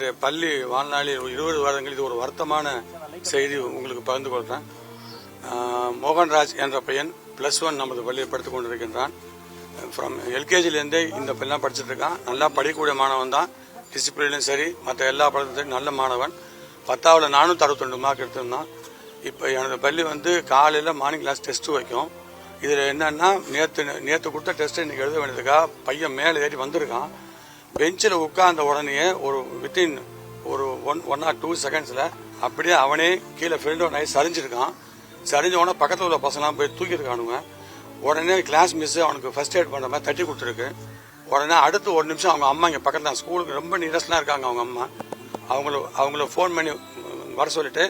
என்னுடைய பள்ளி வாழ்நாளில் 20 வருடங்கள் இது ஒரு வருத்தமான செய்தி உங்களுக்கு பகிர்ந்து கொள்கிறேன். மோகன்ராஜ் என்ற பையன் +1 நமது பள்ளியை படித்துக் கொண்டிருக்கின்றான். ஃப்ரம் எல்கேஜிலேருந்தே இந்த பையன் படிச்சுட்டு இருக்கான். நல்லா படிக்கக்கூடிய மாணவன் தான். டிசிப்ளினும் சரி, மற்ற எல்லா படத்துலையும் நல்ல மாணவன். 10ல் 462 மார்க் எடுத்திருந்தான். இப்போ எனது பள்ளி காலையில் மார்னிங் கிளாஸ் டெஸ்ட்டு வைக்கும். இதில் என்னன்னா நேற்று கொடுத்த டெஸ்ட்டு இன்றைக்கி எழுத வேண்டியதுக்காக பையன் மேலே ஏறி வந்திருக்கான். பெஞ்சில் உட்கார்ந்த உடனே வித்தின் ஒரு 1 or 2 செகண்ட்ஸில் அப்படியே அவனே கீழே ஃப்ரெண்டோட சரிஞ்சிருக்கான். சரிஞ்ச உடனே பக்கத்தில் உள்ள பசங்களாம் போய் தூக்கியிருக்கானுங்க. உடனே கிளாஸ் மிஸ்ஸு அவனுக்கு ஃபர்ஸ்ட் எய்ட் பண்ணுற மாதிரி தட்டி கொடுத்துருக்கு. உடனே அடுத்து 1 நிமிஷம் அவங்க அம்மா இங்கே பக்கத்தில் தான் ஸ்கூலுக்கு ரொம்ப நியரஸ்ட்லாம் இருக்காங்க. அவங்க அம்மா அவங்கள ஃபோன் பண்ணி வர சொல்லிட்டு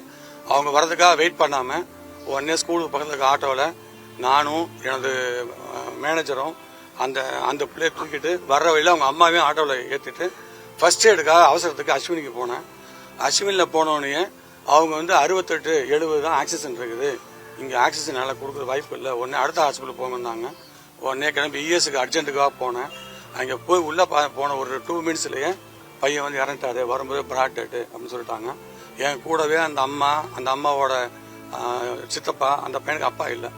அவங்க வரதுக்காக வெயிட் பண்ணாமல் உடனே ஸ்கூலுக்கு பக்கத்தில் இருக்க ஆட்டோவில் நானும் எனது மேனேஜரும் அந்த பிள்ளையை தூக்கிட்டு வர்ற வழியில் அவங்க அம்மாவையும் ஆட்டோவில் ஏற்றிட்டு ஃபர்ஸ்ட் எய்டுக்காக அவசரத்துக்கு அஸ்வினிக்கு போனேன். அஸ்வினியில் போனோடனே அவங்க 68-70 தான் ஆக்சிஜன் இருக்குது, இங்கே ஆக்சிஜன் நல்லா கொடுக்குற வாய்ப்பு இல்லை, உடனே அடுத்த ஹாஸ்பிட்டல் போங்கன்னாங்க. உடனே கிளம்பி இஎஸ்க்கு அர்ஜென்ட்டுக்காக போனேன். அங்கே போய் உள்ளே போன ஒரு 2 மினிட்ஸ்லேயே பையன் இறந்துட்டாரு. வரும்போது பிராட் டெட்டு அப்படின்னு சொல்லிட்டாங்க. என் கூடவே அந்த அம்மாவோட சித்தப்பா, அந்த பையனுக்கு அப்பா இல்லை,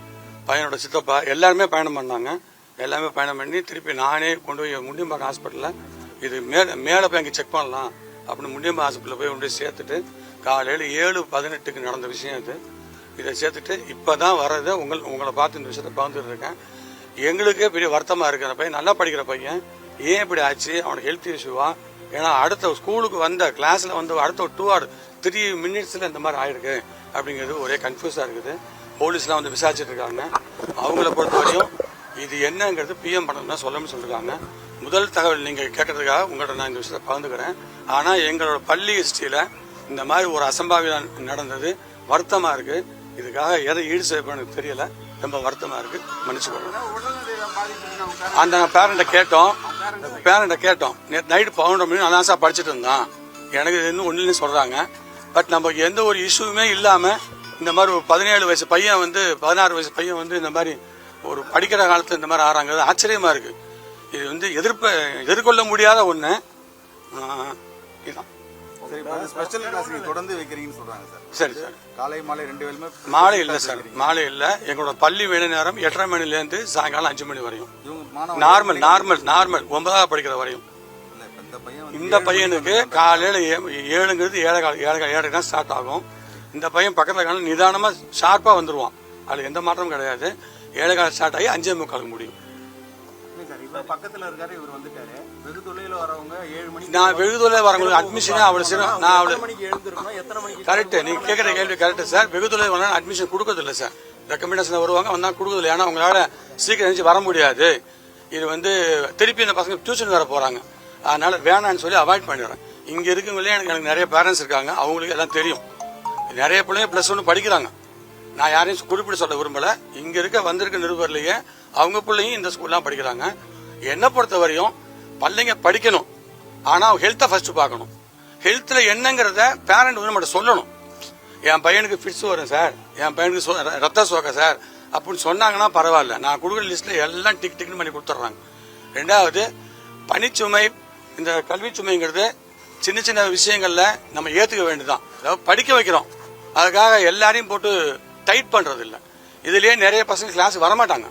பையனோட சித்தப்பா எல்லாருமே பயணம் பண்ணாங்க. எல்லாமே பயணம் பண்ணி திருப்பி நானே கொண்டு போய் முண்டியம்பாக்கம் ஹாஸ்பிட்டலில் இது மேலே போய் அங்கே செக் பண்ணலாம் அப்படின்னு முண்டியம்பாக்கம் ஹாஸ்பிட்டலில் போய் கொண்டு சேர்த்துட்டு காலையில் 7:18 நடந்த விஷயம் இது. இதை சேர்த்துட்டு இப்போ தான் வர்றதை உங்களை பார்த்து இந்த விஷயத்தை பகிர்ந்துட்டு இருக்கேன். எங்களுக்கே பெரிய வருத்தமாக இருக்குது. அந்த பையன் நல்லா படிக்கிற பையன், ஏன் இப்படி ஆச்சு, அவனுக்கு ஹெல்த் இஷ்யூவா? ஏன்னா அடுத்த ஸ்கூலுக்கு கிளாஸில் அடுத்த 2 or 3 மினிட்ஸில் இந்த மாதிரி ஆயிருக்கு அப்படிங்கிறது ஒரே கன்ஃபியூஸாக இருக்குது. போலீஸ்லாம் விசாரிச்சுட்டு இருக்காங்க. அவங்கள பொறுத்தவரையும் இது என்னங்கிறது பிஎம் பண்ணணும் தான் சொல்லணும்னு சொல்லியிருக்காங்க. முதல் தகவல் நீங்கள் கேட்கறதுக்காக உங்கள்கிட்ட நான் இந்த விஷயத்தை பகிர்ந்துக்கிறேன். ஆனால் எங்களோட பள்ளி ஹிஸ்ட்ரியில் இந்த மாதிரி ஒரு அசம்பாவிதம் நடந்தது வருத்தமாக இருக்குது. இதுக்காக எதை ஈடு செய்யப்படும் தெரியல, ரொம்ப வருத்தமாக இருக்குது, மன்னிச்சுக்கணும். அந்த பேரண்ட்டை கேட்டோம். நேற்று நைட்டு 11 மணி நல்லா சார் படிச்சுட்டு இருந்தான். எனக்கு இன்னும் ஒன்றுன்னு சொல்கிறாங்க. பட் நம்ம எந்த ஒரு இஷ்யூமே இல்லாமல் இந்த மாதிரி ஒரு 17 வயசு பையன் 16 வயசு பையன் இந்த மாதிரி ஒரு படிக்கிற காலத்தில் இந்த மாதிரி ஆறாங்கிறது ஆச்சரியமாக இருக்குது. இது எதிர்கொள்ள முடியாத ஒன்று. இதுதான். ஸ்பெஷல் கிளாஸ் தொடர்ந்து வைக்கிறீங்கன்னு சொல்றாங்க சார். சரி சார். காலை மாலை 2 வேளையுமே? மாலை இல்லை சார், மாலை இல்லை. எங்களோட பள்ளி வேலை நேரம் 8:30 மணிலேருந்து சாயங்காலம் 5 மணி வரையும். நார்மல் 9வது படிக்கிற வரையும். இந்த பையனுக்கு காலையில் 7ங்கிறது 7:15 தான் ஸ்டார்ட் ஆகும். இந்த பையன் பக்கத்தில் நிதானமாக ஷார்ப்பாக வந்துடுவான். அது எந்த மாற்றமும் கிடையாது. 7:15 ஸ்டார்ட் ஆகி 5:45 முடியும். பக்கத்துல இருக்காரு, இவர் வந்துட்டாரு. வெகு தொலைவில் வரவங்க 7 மணிக்கு நான் வெகு தொலைவில் வரவங்களுக்கு அட்மிஷனே கரெக்ட். நீங்க கேட்குற கேள்வி கரெக்ட் சார். வெகு தொலைவில் வரணும் அட்மிஷன் கொடுக்கறதில்ல சார். ரெக்கமெண்டேஷன் வருவாங்க, வந்தா கொடுக்கறதில்ல. ஏன்னா அவங்களால சீக்கிரம் எழுந்து வர முடியாது. இது திருப்பி இந்த பசங்க டியூஷன் வேற போறாங்க. அதனால வேணான்னு சொல்லி அவாய்ட் பண்ணிடுறேன். இங்க இருக்கவங்களே எனக்கு நிறைய பேரண்ட்ஸ் இருக்காங்க, அவங்களுக்கு எல்லாம் தெரியும். நிறைய பிள்ளைங்க +1 படிக்கிறாங்க. நான் யாரையும் குறிப்பிட்டு சொல்ல விரும்பல. இங்க வந்திருக்க நிருபர்லயே அவங்க பிள்ளைங்க இந்த ஸ்கூல்லாம் படிக்கிறாங்க. என்னை பொறுத்த வரையும் பிள்ளைங்க படிக்கணும், ஆனா ஹெல்த்தை ஃபர்ஸ்ட் பார்க்கணும். ஹெல்த்ல என்னங்கிறத பேரண்ட் நம்மகிட்ட சொல்லணும். என் பையனுக்கு ஃபிட்ஸ் வரும் சார், என் பையனுக்கு ரத்த சோகை சார் அப்படின்னு சொன்னாங்கன்னா பரவாயில்ல. நான் கொடுக்குற லிஸ்ட்ல எல்லாம் டிக்னு பண்ணி கொடுத்துட்றாங்க. 2வது பணிச்சுமை, இந்த கல்வி சுமைங்கிறது சின்ன சின்ன விஷயங்கள்ல நம்ம ஏத்துக்க வேண்டியதுதான். அதாவது படிக்க வைக்கிறோம், அதுக்காக எல்லாரையும் போட்டு டைட் பண்றது இல்லை. இதுலயே நிறைய பசங்க கிளாஸ் வரமாட்டாங்க,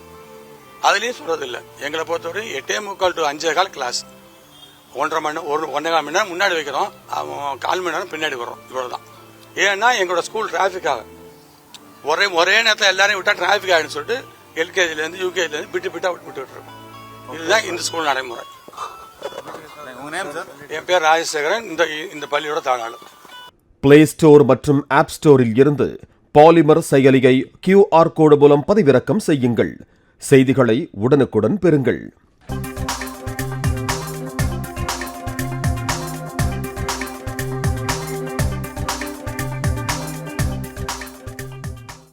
அதுலயும் சொல்றது இல்லை. எங்களை பொறுத்தவரை 8:45 to 5:15 கிளாஸ். 1.5 மணி நேரம் முன்னாடி வைக்கிறோம், 1/4 மணி நேரம் பின்னாடி வர்றோம். இவ்வளவுதான். ஏன்னா எங்களோட ஸ்கூல் டிராபிக்காக ஒரே நேரத்தில் எல்லாரையும் விட்டா டிராபிக் ஆகிடுன்னு சொல்லிட்டு எல்கேஜிலேருந்து யூகேஜிலேருந்து விட்டு விட்டுட்டு இருக்கோம். இதுதான் இந்த ஸ்கூல் நடைமுறை. என் பேர் ராஜசேகரன், இந்த பள்ளியோட தாளாளர். பிளே ஸ்டோர் மற்றும் ஆப் ஸ்டோரில் இருந்து பாலிமர் செயலியை QR கோடு மூலம் பதிவிறக்கம் செய்யுங்கள். செய்திகளை உடனுக்குடன் பெறுங்கள்.